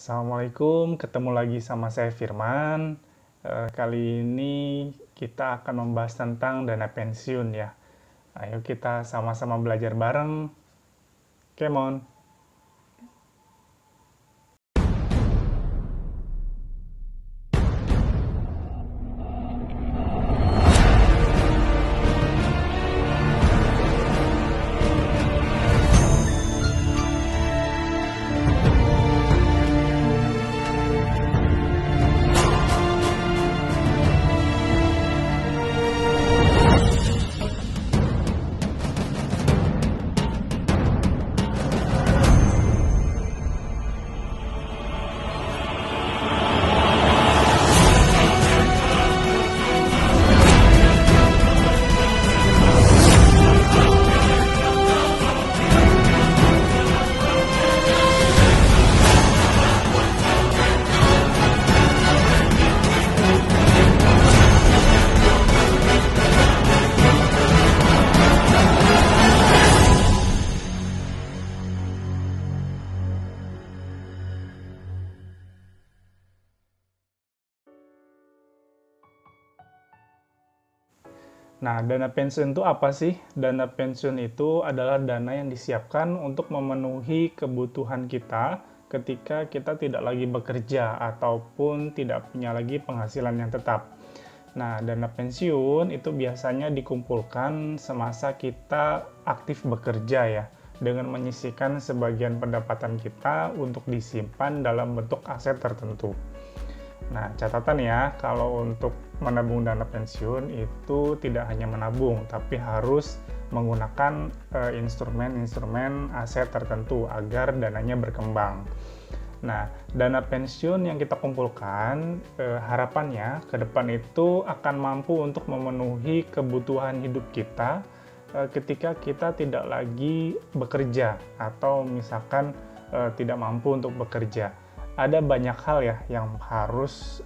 Assalamualaikum, ketemu lagi sama saya Firman. Kali ini kita akan membahas tentang dana pensiun ya. Ayo kita sama-sama belajar bareng. Come on. Nah, dana pensiun itu apa sih? Dana pensiun itu adalah dana yang disiapkan untuk memenuhi kebutuhan kita ketika kita tidak lagi bekerja ataupun tidak punya lagi penghasilan yang tetap. Nah, dana pensiun itu biasanya dikumpulkan semasa kita aktif bekerja ya, dengan menyisihkan sebagian pendapatan kita untuk disimpan dalam bentuk aset tertentu. Nah, catatan ya, kalau untuk menabung dana pensiun itu tidak hanya menabung, tapi harus menggunakan instrumen-instrumen aset tertentu agar dananya berkembang. Nah, dana pensiun yang kita kumpulkan, harapannya ke depan itu akan mampu untuk memenuhi kebutuhan hidup kita ketika kita tidak lagi bekerja atau misalkan tidak mampu untuk bekerja. Ada banyak hal ya yang harus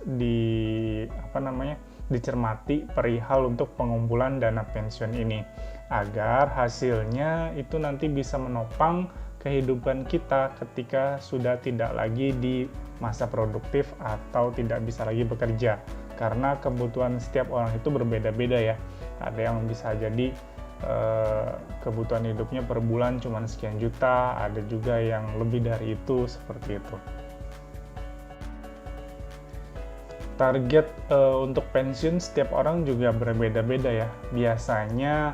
dicermati perihal untuk pengumpulan dana pensiun ini agar hasilnya itu nanti bisa menopang kehidupan kita ketika sudah tidak lagi di masa produktif atau tidak bisa lagi bekerja, karena kebutuhan setiap orang itu berbeda-beda ya. Ada yang bisa jadi kebutuhan hidupnya per bulan cuma sekian juta, ada juga yang lebih dari itu, seperti itu. Target untuk pensiun setiap orang juga berbeda-beda ya. Biasanya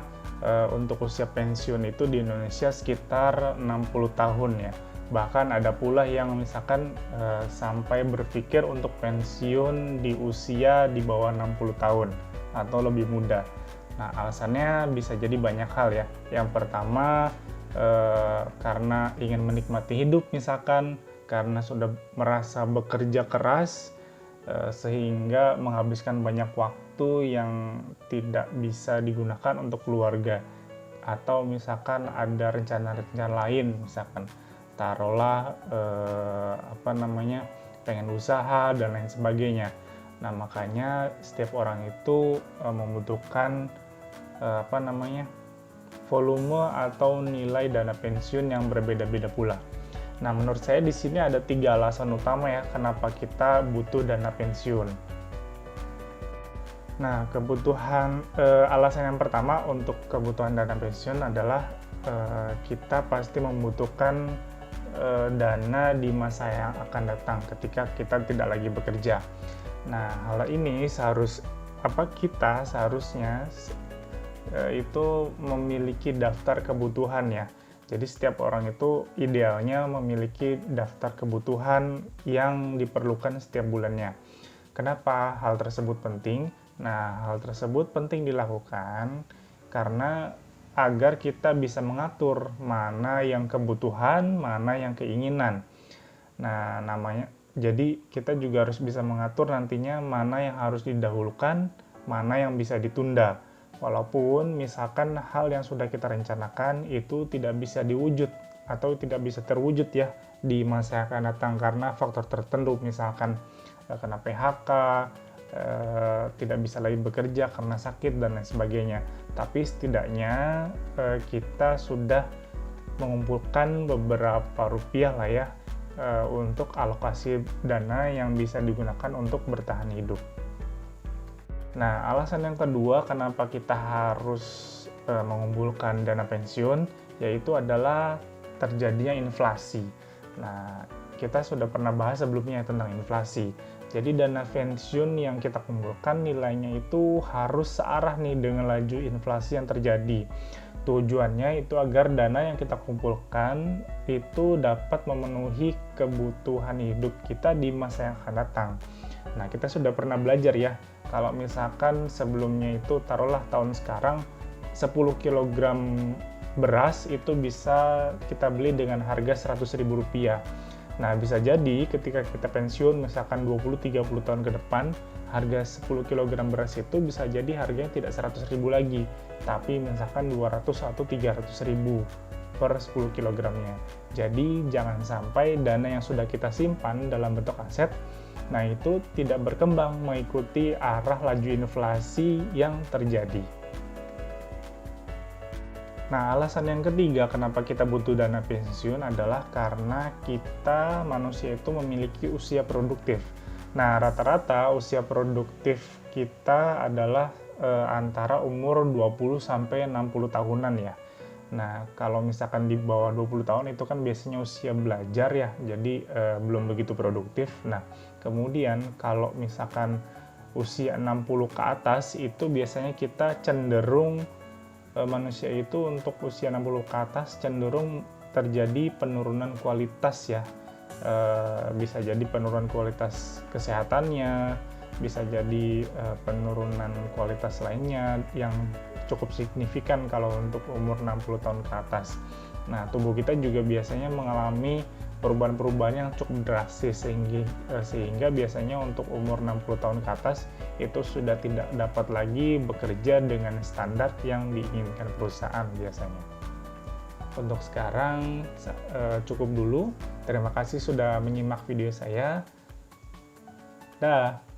untuk usia pensiun itu di Indonesia sekitar 60 tahun ya. Bahkan ada pula yang misalkan sampai berpikir untuk pensiun di usia di bawah 60 tahun atau lebih muda. Nah, alasannya bisa jadi banyak hal ya. Yang pertama karena ingin menikmati hidup misalkan, karena sudah merasa bekerja keras sehingga menghabiskan banyak waktu yang tidak bisa digunakan untuk keluarga, atau misalkan ada rencana-rencana lain, misalkan taruhlah pengen usaha dan lain sebagainya. Nah, makanya setiap orang itu membutuhkan volume atau nilai dana pensiun yang berbeda-beda pula. Nah, menurut saya di sini ada 3 alasan utama ya kenapa kita butuh dana pensiun. Nah, alasan yang pertama untuk kebutuhan dana pensiun adalah kita pasti membutuhkan dana di masa yang akan datang ketika kita tidak lagi bekerja. Nah, hal ini kita seharusnya itu memiliki daftar kebutuhan ya. Jadi setiap orang itu idealnya memiliki daftar kebutuhan yang diperlukan setiap bulannya. Kenapa hal tersebut penting? Nah, hal tersebut penting dilakukan karena agar kita bisa mengatur mana yang kebutuhan, mana yang keinginan. Nah, jadi kita juga harus bisa mengatur nantinya mana yang harus didahulukan, mana yang bisa ditunda. Walaupun misalkan hal yang sudah kita rencanakan itu tidak bisa diwujud atau tidak bisa terwujud ya di masa yang akan datang karena faktor tertentu, misalkan kena PHK, tidak bisa lagi bekerja karena sakit dan lain sebagainya. Tapi setidaknya kita sudah mengumpulkan beberapa rupiah lah ya untuk alokasi dana yang bisa digunakan untuk bertahan hidup. Nah, alasan yang kedua kenapa kita harus mengumpulkan dana pensiun, yaitu adalah terjadinya inflasi. Nah, kita sudah pernah bahas sebelumnya tentang inflasi. Jadi dana pensiun yang kita kumpulkan nilainya itu harus searah nih dengan laju inflasi yang terjadi. Tujuannya itu agar dana yang kita kumpulkan itu dapat memenuhi kebutuhan hidup kita di masa yang akan datang. Nah, kita sudah pernah belajar ya, kalau misalkan sebelumnya itu taruhlah tahun sekarang 10 kg beras itu bisa kita beli dengan harga Rp100.000. Nah, bisa jadi ketika kita pensiun misalkan 20-30 tahun ke depan, harga 10 kg beras itu bisa jadi harganya tidak 100.000 lagi, tapi misalkan 200 atau 300.000 per 10 kg-nya. Jadi, jangan sampai dana yang sudah kita simpan dalam bentuk aset, nah itu tidak berkembang mengikuti arah laju inflasi yang terjadi. Nah, alasan yang ketiga kenapa kita butuh dana pensiun adalah karena kita manusia itu memiliki usia produktif. Nah, rata-rata usia produktif kita adalah antara umur 20 sampai 60 tahunan ya. Nah, kalau misalkan di bawah 20 tahun itu kan biasanya usia belajar ya, jadi belum begitu produktif. Nah, kemudian kalau misalkan usia 60 ke atas itu biasanya kita cenderung manusia itu untuk usia 60 ke atas cenderung terjadi penurunan kualitas ya. Bisa jadi penurunan kualitas kesehatannya, bisa jadi penurunan kualitas lainnya yang cukup signifikan kalau untuk umur 60 tahun ke atas. Nah, tubuh kita juga biasanya mengalami perubahan-perubahan yang cukup drastis sehingga biasanya untuk umur 60 tahun ke atas itu sudah tidak dapat lagi bekerja dengan standar yang diinginkan perusahaan biasanya. Untuk sekarang cukup dulu. Terima kasih sudah menyimak video saya. Dah.